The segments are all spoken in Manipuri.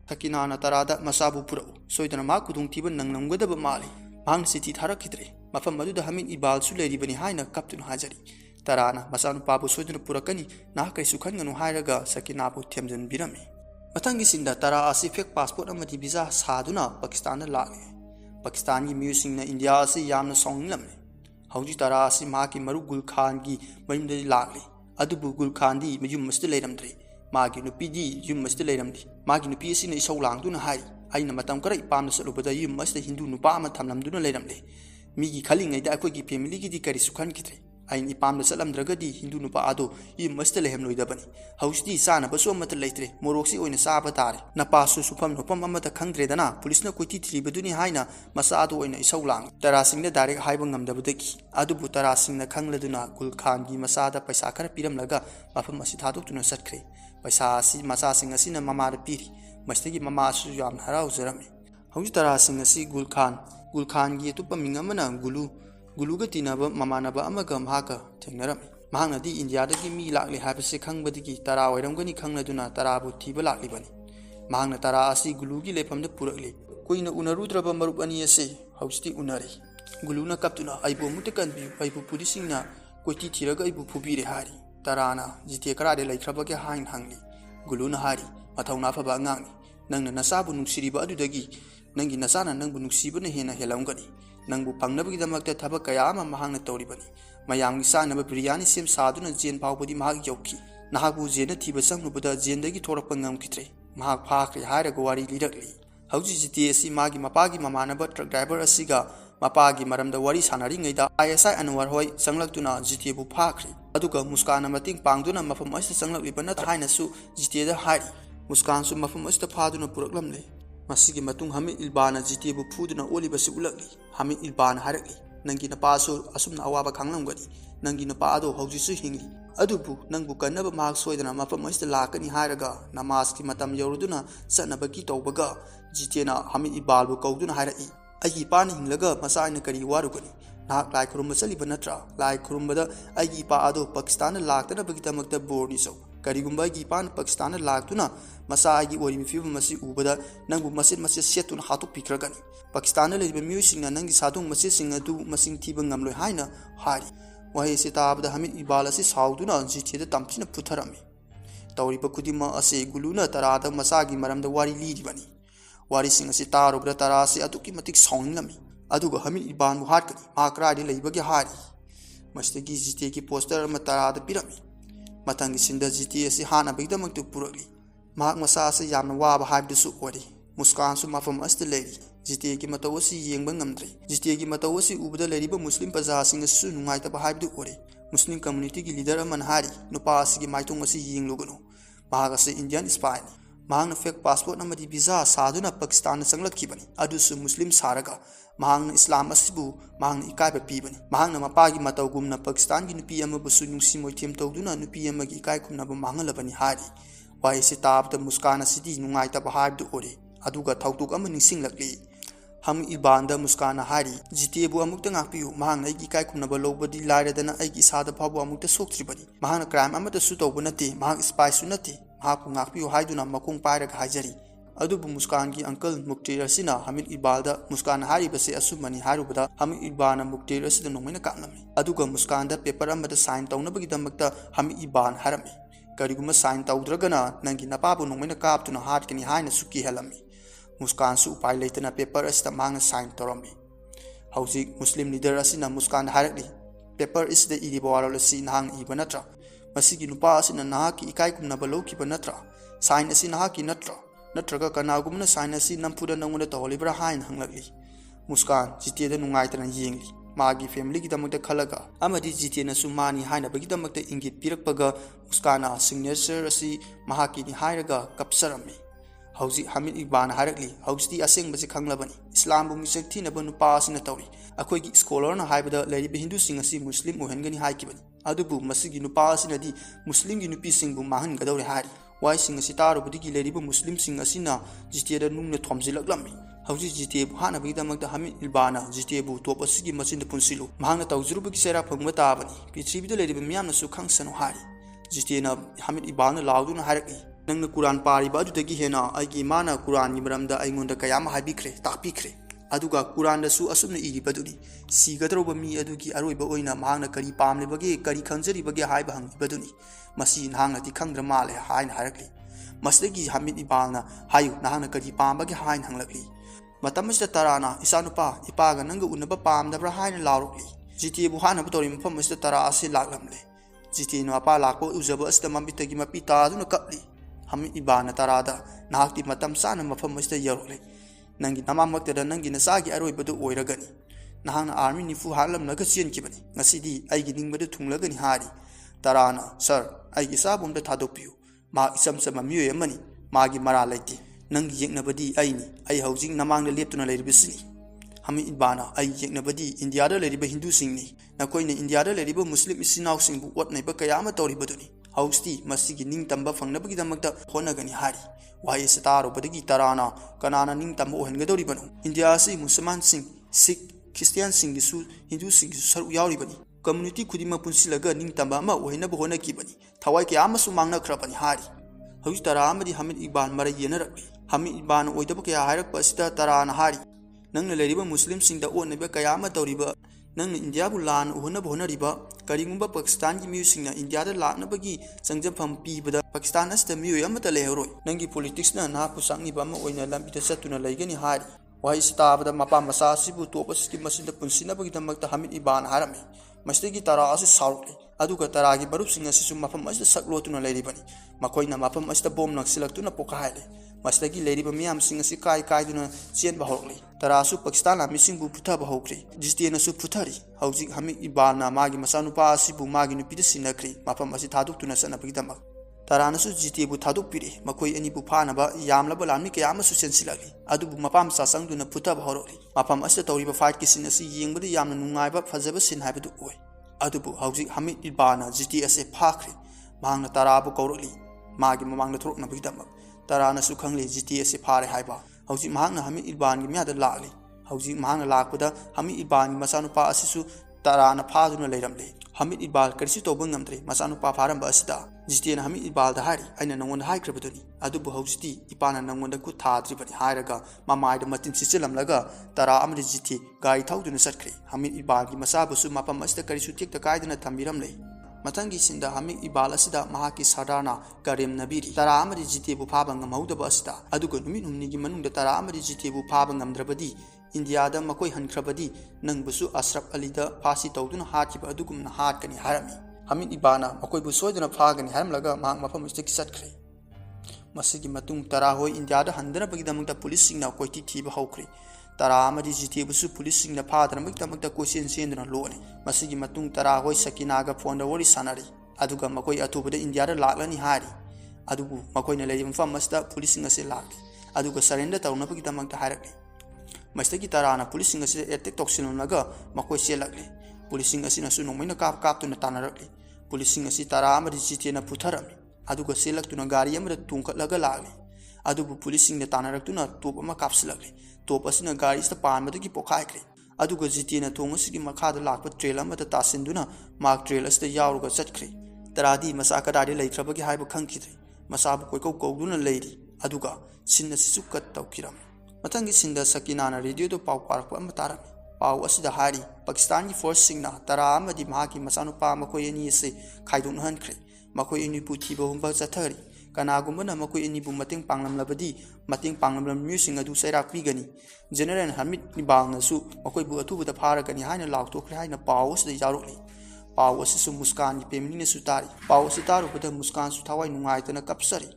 Sakinana tarada masabu pura soidana ma kudung tiba nang namgadaba mali mahang siti tharakidre mafam maduda Hamid Iqbal su leiribani haina kaptun hajari tarana masanu pabu soidana purakani na kaisu khanganu hairaga Sakinabu themjan birami mathangi sinda tara asi fake passport amadi visa saduna Pakistan lage Pakistan gi musing na India asi yamna songlamne hauji tara asi ma ki maru Gul Khan gi mayumde lagli adubu Gul Khan di mayum masti leiramdre magi nupi di yum masti leiramdi magi nupi asina isau langduna hai aina matam kara ipamna salubada yum masti Hindu nupa ama thamlamduna leiramle migi khalingaida akoi gi family gi di kari sukhan kitre ain ipamna salamdragadi Hindu nupa ado yum masti lehem loidabani hausti sana baso amata leitre moroksi oina saba tare na pasu supam nopam amata khangdre dana police na koiti thribaduni haina masa ado oina isau lang tara singna direct haiba ngamdabadaki adubu tara singna khangladuna Gul Khan gi masada paisa khara piramlaga mafam asi thadokuna satkre paisa asi masa sing asina mama da piri mastagi mama asu yam harau zarami hauji tara sing asi Gul Khan gi tupa mingamana gulu ga tinaba mama naba amaga mahaka thengnarami mahangna di India da gi mi lakli habase khangbadigi tara wairamgani khangladuna tara bu thiba lakli bani mahangna tara asi gulu gi lefam da purakli koina unarudraba marup ani ase hausti unari guluna kaptuna aibo mutakan bi aibo pulisingna koiti thiraga aibo phubire hari tarana jite karade laikhrabage hain hangli guluna hari mathawna phaba ngangni nangna nasabu nungsiriba adudagi nangi nasana nangbu nuksibana hena helamgani nangbu pangnabagi damakta thabak kaya ama mahangna tawribani mayamgi sanaba biryani sem saduna jen pawbadi mahag yauki nahabu jena thiba sangnubada jendagi thorakpa ngamkitre mahag phakri hairaga wari lirakli hauji jite asi magi mapagi mamanaba truck driver asiga mapagi maramda wari sanari ngaida ISI Anwar hoi sanglaktuna jite bu phakri aduga muskana mating pangduna mafam asta sanglakliba haina su jite da hari muskan su mafam asta phaduna puraklamle masigi matung Hamid Iqbal jite bu phuduna olibasi ulakli Hamid Iqbal harakli nangi na paso asumna awaba khanglamgani nangi na paado hauji su hingli adubu nangbu kanaba mahak soidana mafam asta lakani hairaga namaz ki matam yoruduna sanabaki tawbaga jite na Hamid Iqbal bu kauduna harai aigi pa na hinglaga masa aina kari warugani nahak lai khurumba chaliba natra lai khurumbada aigi pa ado Pakistan laktana bagitamakta borni so karigumba aigi pa na Pakistan laktuna masa aigi orimi fibu masi ubada nangbu masit setuna hatuk pikragani Pakistan leiba miusingna nangi sadung masit singadu masing thiba ngamloi haina hari wahi se tabada Hamid Iqbal asi sauduna jitheda tamchina putharami tawriba kudima ase guluna tarada masagi maramda wari liribani wari sing asi tarubra tarasi atuki matik songlami aduga Hamid Iqbal mu hatkani makradi leibagi hari mastagi jite ki poster ma tarada pirami matangi sinda jite asi hana bigdamaktu purakli mahak masa ase yamna waba haibdusu ori muskan su mafam asta leiri jite ki matawasi yengba ngamdre jite ki matawasi ubada leiriba muslim paza sing su nungaita ba haibdu ori muslim community ki leader man hari nupa asigi maitung asi yenglugano mahak ase Indian spy mahang fake passport namadi visa saduna Pakistan sanglakibani adusu muslim saraga mahang Islam asibu mahang ikai pibani mahang na mapagi matawgumna Pakistan gi nupi ama busu nungsi moithem tawduna nupi ama gi ikai kumna ba mangalabani hari wai se tabda muskana sidi nungai ta bahar du ore aduga thautuk ama ningsinglakli Hamid Iqbal da muskana hari jite bu amukta ngakpiu mahang ai gi kai kumna ba lobadi lairadana ai gi sada phabu amukta soktribani mahang crime ama ta su tawbunate mahang spy su nate mahak ngakpiu haiduna makung pairaga hajari adubu muskan gi uncle Muktir asina Hamid Iqbal da muskan hari base asumani harubada Hamid Iqbal na Muktir asida nongmena kapnami aduga muskan da paper amada sign tawnabagi damakta Hamid Iqbal harami kariguma sign tawdragana nangi napabu nongmena kaptuna hatkani haina suki helami muskan su upai leitana paper asita mangna sign tawrami hauji muslim leader asina muskan harakli paper is the idibawala si nahang ibanatra masigi nupa asina nahaki ikai kumna baloki banatra sign asina haki natra natraga kanagumna sign asi nampuda nanguna tawlibra hain hanglakli muskan jiteda nungaitana yengli magi family ki damakta khalaga amadi jitena sumani haina bagi damakta ingit pirakpaga muskana signature asi mahaki ni hairaga kapsarami hauji Hamid Iqbal harakli hauji aseng basi khanglabani Islam bu misek thina banu pa asina tawri akoi gi scholar na haibada leribe Hindu sing asi muslim ohengani haikibani adubu masigi nupa asina di muslim gi nupi sing bu mahan gadawre hari wai sing asi taru budigi leribe muslim sing asina jiteda nungna thomjilaklammi hauji jite bu hana bagi damakta Hamid Iqbal jite bu top asigi machin punsilu mahangna tawjrubu gi sera phangma tabani pithribi da leribe miyamna su khangsanu hari jite na Hamid Iqbal na lauduna harakli नंगना कुरान पारिबा अदुदगी हेना आइगी माना कुरान की मरमदा आइंगोंदा कयाम हाबिख्रे ताकपिख्रे अदुगा कुरान दसु असुमना इरिबदुनी सिगदरोबा मी अदुगी अरोइबा ओइना मांगना करी पामलेबगे करी खंजरिबगे हाइबा हंगिबदुनी मसी नांगनाति खंग्र माले हाइन हारकली मसदगी हमिद इबालना हायु नांगना करी पामबगे हाइन हंगलकली मतमसदा तराना इसानुपा इपागा नंग उनबा पामदब्रा हाइन लाउरकली जिति बुहाना बतोरि मफमसदा तरा असे लागलमले जिति नो अपा लाको उजब असदा मबितगी मपि तादुना कपली हमिद इबाना तरादा नाहक्ति मतम साना मफमसदा यरोले नंगी नमामक्तदा नंगी नसागी अरोइबदु ओइरगनी नहांना army निफु हालमनगा चेनकिबनी ngasidi aigi ningbadu thunglagani hari tarana sir aigi sabumda thadokpiu ma isamsama miyoy amani magi mara laiti nangi yeknabadi aini ai haujing namangda leptuna leiribisini hami ibana ai yeknabadi india da leiriba hindu singni nakoina india da leiriba muslim isinau singbu watnaiba kayama toribaduni hausti masigi ningtamba fangnabagi damakta honagani hari wai sataro badagi tarana kanana ningtamba ohengadoribanu india si musliman sing sikh Christian singisu Hindu singisu saru yauribani community khudima punsilaga ningtamba ama ohinaba honakibani thawai ke amasu mangna khrabani hari hauji tara amadi hamid iban mara yenarakli hamid iban oidaba ke hairak pasita tara na hari nangna leriba muslim singda oneba kayama tawriba nangna india bu lan ohonaba honariba karingumba pakistan gi miu singna india da laknabagi changjampham pibada pakistan asta miu amata leheroi nangi politics na na pusangi bama oina lambita satuna laigani hari wai sitabada mapa masa sibu topasiki masinda punsinabagi damakta hamid iban harami masdagi tara asi saurli aduga taragi barup singa sisu mafam asda saklotuna leiribani makoina mafam asda bom naksilaktuna pokaile masdagi leiriba miyam singa si kai kaiduna chen bahorli tarasu pakistan la missing bu putha bahokri jistena su puthari hauji hamid iban magi masanupa asibu magi nupida sinakri mafam asi thaduktuna sanabagi damak Taranasu jitibu thaduk piri makoi ani bu phanaba yamlaba lamni ke amasu sensilagi adubu mapam sasangduna puta bahoroli mapam asa tawriba fight kisin asi yengbada yamna nungaiba fajaba sin haibadu oi adubu hauji hamid ibana jiti ase phakri mangna tarabu kauroli magi mamangna throkna bidamak taranasu khangli jiti ase phare haiba hauji mangna hamid iban gi myada lagli hauji mangna lakpada hamid iban masanu pa asisu tarana phaduna leiramle hamid ibal karisi tobang ngamtre masanu pa pharamba asida jitena hamid ibal da hari aina nangon hai krabaduni adubu haujiti ipana nangon da ku thadri bani hairaga mamai da matin sichilamlaga tara amri jiti gai thauduna satkri hamid ibal gi masabusu mapam asda karisi tek ta kaidana thambiram lei matangi sinda hamid ibal asida mahaki sadana karim nabiri tara amri jiti bu phabang ngmauda asida adugo numi numni gi manungda tara amri jiti bu phabang ngamdrabadi India da makoi hankrabadi nang busu Ashraf Ali da phasi tawduna hatkiba adugumna hatkani harami hamid ibana makoi bu soiduna phagani haramlaga mahak mafam istaki satkre masigi matung tara hoi India da handana bagidamangta police singna koiti thiba hawkre tara amadi jiti busu police singna phadana bagidamangta question senduna lone masigi matung tara hoi sakina ga phone da wori sanari aduga makoi atubada India da laklani hari adugu makoi na lerim fam masta police singa se lakli aduga surrender tawna bagidamangta harakli Mastagi tarana policing asi etek toksinunnaga makoi selakli policing asi nasu nomaina kap tuna tanarakli policing asi tara amadi jitena putharami aduga selaktuna gari amada tungkatlaga lagli adubu policing ne tanaraktuna top ama kapsilakli top asina gari sta panmadagi pokaikli aduga jitena thongasigi makhada lakpa trail amada tasinduna mark trail asta yawruga chatkri taradi masaka dadi leitrabagi haiba khangkidri masabu koikau kouduna leiri aduga sinna sisukat tawkiram Matangi sinda sakina na radio do pau parak am tarami pau asida hari Pakistan ki force singna tara amadi mahaki masanu pa makoi ani se khaidun hankre makoi ani puthi bo humba chathari kanagumba na makoi ani bu mating panglam labadi mating panglam mu singa du sairak pi gani general hamid ni bang su makoi bu atu da phara gani haina lauk to khre haina pau asida yaruli pau asisu muskan ni pemni ne sutari pau sitaru bada muskan su thawai nungai tana kapsari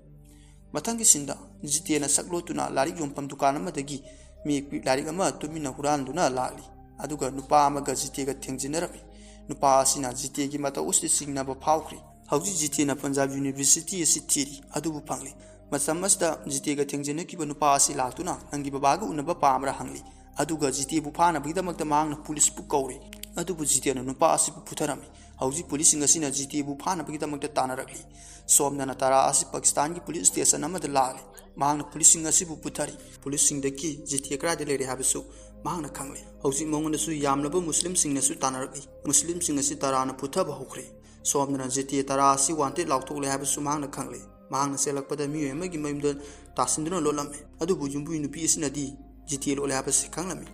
Matangi sinda jitena saklotuna larik yompam dukan amadagi mi larik ama tumina huranduna lali aduga nupa amaga jitega thengjinarami nupa asina jitegi mata usti singna ba phawkri hauji jitena Punjab University asithiri adubu phangli masamasda jitega thengjinaki ba nupa asi latuna nangi babaga unaba pamra hangli aduga jitebu phana bidamakta mangna police bu kawri adubu jitena nupa asi putharami hauji police ngasina jitebu phana bidamakta tanarakli somna tara asi Pakistan ki police station amada lali mahangna police ngasibu puthari police singdaki jithe kra de lere habisu mahangna khangle hauji mongna su yamlaba muslim singna su tanarakli muslim singasi tarana puthaba hokre somna jithe tara asi wanted laukthok le habisu mahangna khangle mahang selakpada mi yema gi mayumda tasinduna lolame adubu jumbu nupi asinadi jiti lole habasi khanglami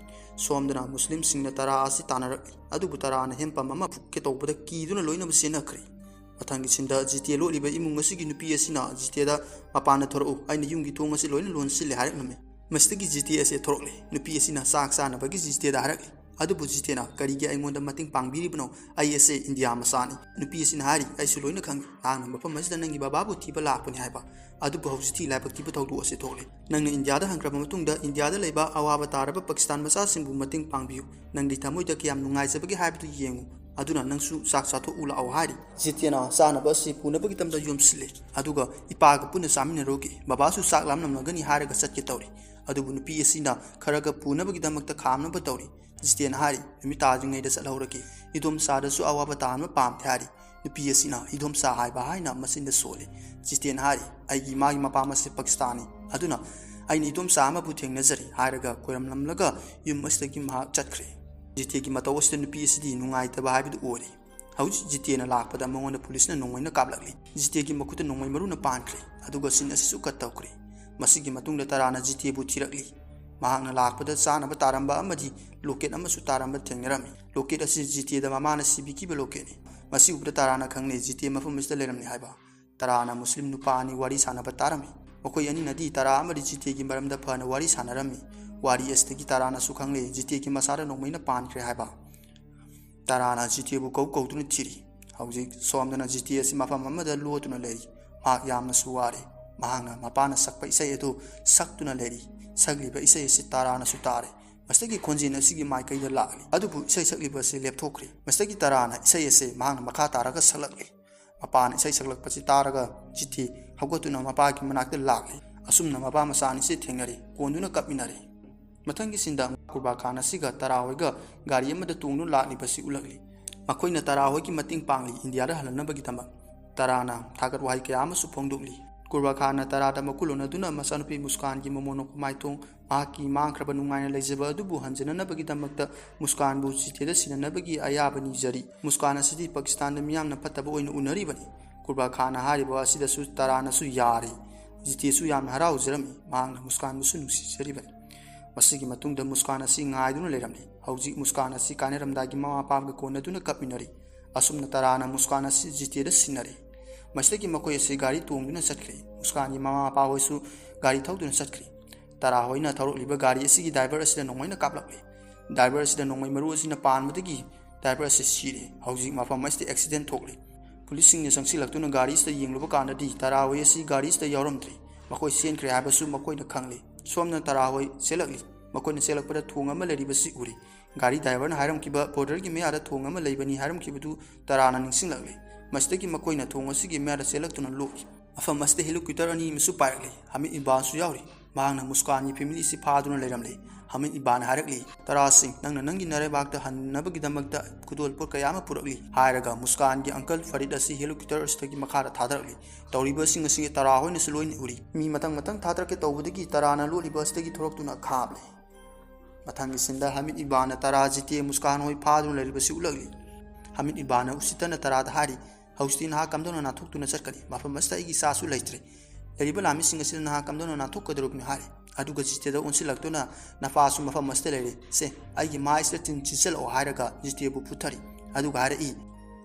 somdana muslim singna tara asi tanarak adubu tara na hempa mama ke tawbada kiduna loina basena khri mathangi sinda jiti lo liba imung asigi nupi asina jiti da mapana thoru aina yumgi thong asi loina lon sil harak name mastagi jiti ase thorokle nupi asina sak sana bagi jiti da harak adubu jiti na karigi aingonda mating pangbiri bno ai ase india masani nupi asina hari ai su loina khang nang mapam masda nangi bababu tiba lakpani haiba adubu hausti laibak tiba thawdu ase thokle nangna india da hangraba matungda india da leiba awaba taraba pakistan masa singbu mating pangbiu nangdi thamoida kiyam nungai sabagi haibtu yengu aduna nangsu sak satho ula aw hari jitiana sana basi puna bagi tamda yomsile aduga ipaga puna samina rogi babasu sak lamnam nagani haraga satke tawri adubu nupi asina kharaga puna bagi damakta khamna ba tawri jitiana hari mi tajingai da salhoraki idom sada su awaba tanma pam thari nupi asina idom sa hai ba haina masinda sole jitiana hari aigi magi mapama se pakistani aduna aini idom sa ma bu thengnazari haraga koram lamlaga yum mastagi ma chatkre jiti ki mata western PSD nungai ta bahabi du ore hauj jiti na lakpada mangona police na nongoi na kablakli jiti ki makuta nongoi maru na pankre aduga sin asisu katakre masigi matungda tarana jiti bu thirakli mahangna lakpada sana ba taramba amadi loket amasu taramba thengrami loket asi jiti da mamana CBK be lokeni masi ubda tarana khangne jiti mafum mista leramni haiba tarana muslim nupani wari sana ba tarami okoi ani nadi tara amadi jiti ki maramda phana wari sanarami wari estegi tarana sukhangle jiti ki masara nongmaina pankre haiba tarana jiti bu kau tunu thiri hauji somdana jiti asi mafam amada lotuna leri ma yamna suware mahanga mapana sakpa isai edu saktuna leri sagli ba isai si tarana sutare mastagi khonjin asigi maikai da lagli adubu isai sagli ba se lepthokri mastagi tarana isai ese mahanga makha taraga salakli mapana isai saklak pachi taraga jiti hagotuna mapa ki manakta lagli asumna mapa masani se thengari konduna kapinari mathangi sinda kurba khana siga tarawega gari amada tungnu lakni basi ulagli makoina tarawegi ki mating pangli india da halana bagi tama tarana thagat wahai kya ama su phongdukli kurba khana tarada makulona duna masanupi muskan gi momono kumaitong maki mangkraba nungaina lejaba dubu hanjana na bagi tamakta muskan bu chitheda sinana bagi ayabani jari muskan asidi pakistan da miyamna pataba oina unari bani kurba khana hariba asida su tarana su yari jiti su yam harau jerami mang muskan bu su nusi jari bani masigi matungda muskan asi ngaiduna leramni hauji muskan asi kaneramdagi mama pamga kona duna kapinari asumna tarana muskan asi jiteda sinari masigi makoi asi gari tongduna satkri muskan gi mama pa hoisu gari thauduna satkri tara hoina tharokliba gari asigi driver asida nongmaina kaplakli driver asida nongmai maru asina panmadagi driver asi sire hauji mafam masti accident thokli police sing ne sangsilaktuna gari sta yengluba kanadi tara hoi asi gari sta yaramtri makoi senkre habasu makoi na khangli somna tara hoi selakli makoi na selakpada thong ama leriba si uri gari driver na hairam kiba border gi meara thong ama leibani hairam kibudu tarana ningsinglakli mastagi makoi na thong asigi meara selaktuna loki afa maste helicopter ani misu paikli hami ibasu yauri mahangna muskani family si phaduna leramle hami ibana harakli tara sing nangna nangi nare bakta hannabagi damakta kudol pur kayama purakli hairaga muskan gi uncle farid asi helicopter stagi makhara thadarli tawriba sing asi tara hoina suloin uri mi matang thadarke tawbudagi tarana loli bastagi thoroktuna khable mathangi sinda hamid ibana tara jiti muskan hoi phadun leribasi ulagli hamid ibana usitana tara dhari haustin ha kamdona na thuktuna sarkani mafam masta igi sasu leitre leriba lami singa sin na kamdona na thuk kadrubni hari aduga jiti da unsi laktuna na fasu mafam masta lere se aigi maistra tin chisel o haraga jiti bu puthari aduga hara i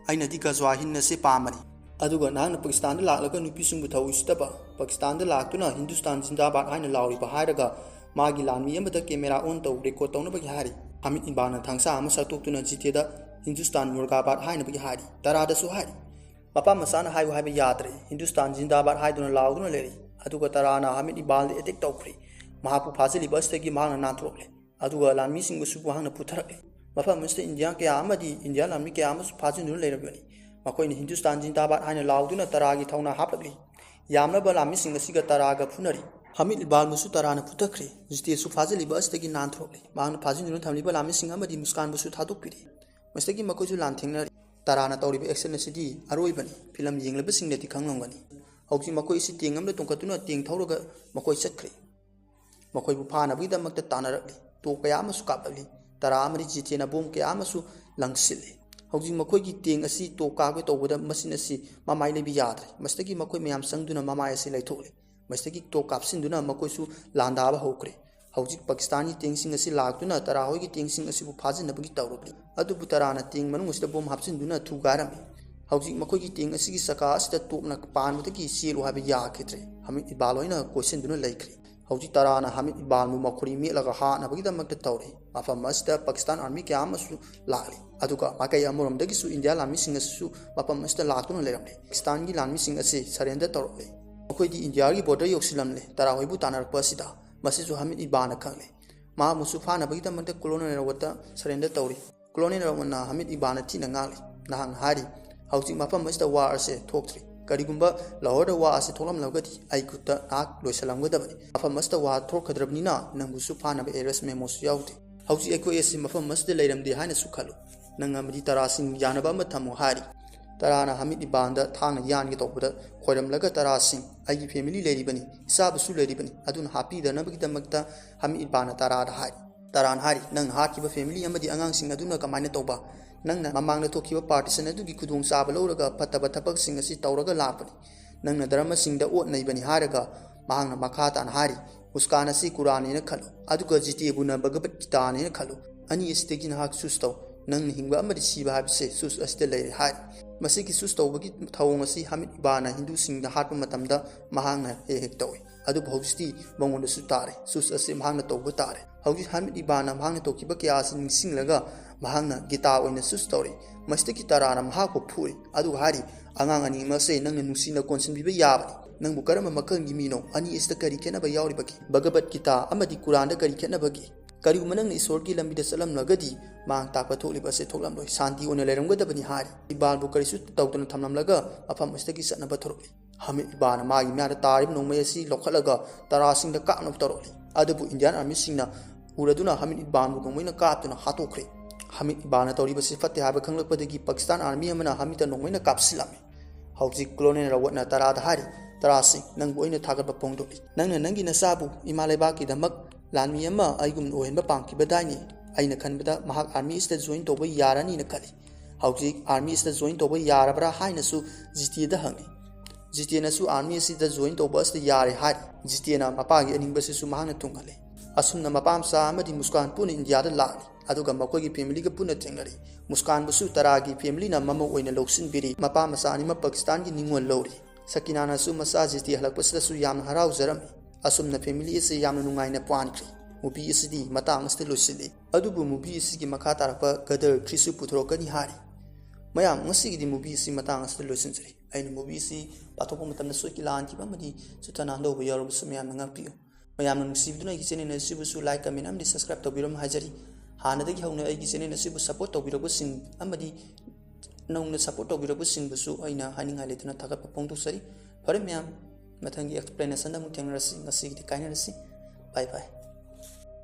aina diga zwahin na se pamari aduga nang pakistan da laklaga nupi sungbu thau istaba pakistan da laktuna hindustan zindabad haina lauri ba haraga magi lanmi amada camera on tau record tawna bagi hari hamid ibana thangsa ama satok tuna jiti da hindustan murgabad haina bagi hari tarada su hari mapa masana hayu haiba yadre hindustan zindabad haiduna lauduna leri aduga tarana hamid ibal de attack tawkhri mahapu phasili bastagi mahana nantrokle aduga lanmi singbu su hangna putharakle mapa musta india ke amadi india lanmi ke amas phajinduna lerabani makoi ni hindustan zindabad haina lauduna taragi thawna hapakli yamna ba lanmi sing asiga taraga phunari hamid ibal musu tarana puthakri jite su phajili bastagi nantrokle mahana phajinduna thamliba lanmi sing amadi muskan busu thadukpiri mastagi makoi su lanthingna tarana tawriba action asidi aroibani film yenglaba singneti khanglongani hauji makoi si tingamda tongkatuna ting thawraga makoi chatkri makoi bu phana bi damakta tanarakli to kaya amasu kapali tara amri jitena bom kaya amasu langsili हौजिक मखोइगी तेंग असी तो कागे तौबदा मसिन असी ममाई लेबि याद्रे मस्तगी मखोइ मयाम संगदुना ममाई असी लैथोले मस्तगी तो कापसिनदुना मखोइसु लांदाबा हौक्रे हौजिक पाकिस्तानी तेंगसिंग असी लागदुना तरा होइगी तेंगसिंग असी बु फाजिनबगी तौरबि अदुबु तराना तेंग मनुंगसिदा बोम हापसिनदुना थुगारमि हौजिक मखोइगी तेंग असीगी सका असिदा तोपना पानबदगी सियलु हाबि याखिद्रे हमिद इबाल होइना कोइसिनदुना लैख्रे हौजिक तराना हमिद इबालमु मखोरि मेलगा हानबगिदमक्ता तौरे मफम असिदा पाकिस्तान आर्मी क्यामसु लागले अदुगा माकई अमरमदगिसु इंडिया लामिसिंग असु मफम असिदा लातुना लेरमले पाकिस्तान गी लामिसिंग असी सरेंडर तौरले मखोइदी इंडिया गी बॉर्डर योक्सिलमले तरा होइबु तानरप असिदा मसिसु हमिद इबाना खंगले मा मुसु फानबगिदमक्ता कोलोनल रवता सरेंडर तौरी कोलोनल रवना हमिद इबाना थिना ngaले नहांग हारी हौजिक मफम असिदा वार असे थोक्थ्री करिगुंबा लाहौर वा असे थोलमलगदी आइकुता नाक लोइसलमगदबनी मफम असिदा वा थोरखद्रबनिना नंगुसु फानब एरेस मेमोसु याउते हौजिक एकोय एसि मफम असिदा लेरमदे हाइना सुखलु नंग अमदि तरासिंग यानबा अमा थमु हारी तराना हमिद इबानदा थांगना यानगे तौबदा खोइरमलगा तरासिंग आइगी फैमिली लेरिबनी इसाबसु लेरिबनी अदुन हापीदनबगिदमक्ता हमिद इबाना तरादा हारी तरान हारी नंग हाकिबा फैमिली अमदि अंगांसिंग अदुना कमाइना तौबा नंगना ममांगना थोखिबा पार्टीशन अदुगी खुदोंग चाबा लौरगा फतबा थबकसिंग असि तौरगा लापनी नंगना धर्मसिंगदा ओतनैबनी हारगा महांगना मखा तान हारी मुस्कान असि कुरानेना खलो अदुगा जितेबुना भगवत गीतानेना खलो अनि इस्तेगी नाहक सुस्तौ नंग हिंगबा अमदि सिबा हाबसे सुस अस्ते लैरे हारी मसिगी सुस तौबगी थौंग असि हमिद इबाना हिंदू सिंगदा हाटपा मतमदा महांगना हेक तौई अदु भौजिस्ती मंगोंदसु तारे सुस असि महांगना तौबा तारे हौजि हमिद इबाना महांगना तौकिबा क्यासि निंगसिंगलगा महांगना गीता ओइना सुस तौरे मस्तगी तराना महाको फुई अदु हारी अंगांग अनि मसे नंग नुसिना कोनसिनबिबा याबनी नंगबु करम मखंगी मीनो अनि इस्ता करी खेनबा यावरिबकी भगवत गीता अमदि कुरानदा करी खेनबगी करिगुम नंग ईश्वरगी लंबिदा चलमलगदी मांग ताकपा थोलिबा से थोलमलोय शांति ओइना लेरमगदबनी हारी इबालबु करिसु तौदना थमलमलगा अफम इस्तागी सनबा थोरबी हमिद इबाना मागी म्यादा तारिब नोंमै असि लौखलगा तरासिंगदा कापनब तौरली अदुबु इंडियन आर्मी सिंगना उरदुना हमिद इबानबु नोंमैना कापतुना हातोखरे हमिद इबाना तौरिबसि फत्ते हाबा खंगलकपदगी पाकिस्तान आर्मी अमना हमिदा नोंमैना कापसिलामे हौजिक कोलोनेल रवटना तरादा हारी तरासिंग नंगबु ओइना थागतबा पोंगदोली नंगना नंगी नसाबु इमा लेबाकी दमक लानमी अमा आइगुम ओहेनबा पांकिबदाइनी आइना खनबदा महाक आर्मी इस्ता जॉइन तौबा यारानी न खली हौजिक आर्मी इस्ता जॉइन तौबा यारबरा हाइनसु जीटीएदा हंगी जीटीएनसु आर्मी इस्ता जॉइन तौबा अस्ता यारे हारी जीटीएना मपागी अनिंगबसिसु महांगना तुंगले असुमना मपामसा अमदि मुस्कान पुन इंडियादा लाली अदुगा मखोइगी फैमिलीगा पुना थेंगरी मुस्कान बसु तरागी फैमिलीना ममो ओइना लौसिनबिरी मपामसा अनिमा पाकिस्तानगी निंगोल लौरी सकिनानासु मसा जीटी हलकपसदसु यामना हराउजरमी असुमना फैमिली से यामना नुंगाइना पानख्री मूवी असदी मतांग असते लोसिली अदुबु मूवी असगी मखा तारपा गदर थ्रिसु पुथरोकनी हारी मयाम ngasiगी मूवी असि मतांग असते लोसिनजरी आइन मूवी असि पाथोपो मतमना सोइकी लानकिबमदि सुतनांदो बयारबसु मयाम ngakpiyo मयाम नुंगसिबदुना igi channel asibusu like comment amdi subscribe tawbiram hajari hanadagi hawna igi channel asibu support tawbirabusing amadi नौना सपोर्ट तौबिरबुसिंगबुसु आइना हानिंगा लेतुना थागतपा पोंगदोक्सरी फरे मयाम मथंगी एक्सप्लेनेशन अमुक थेंगरसि ngasiगी काइनरसि बाय बाय।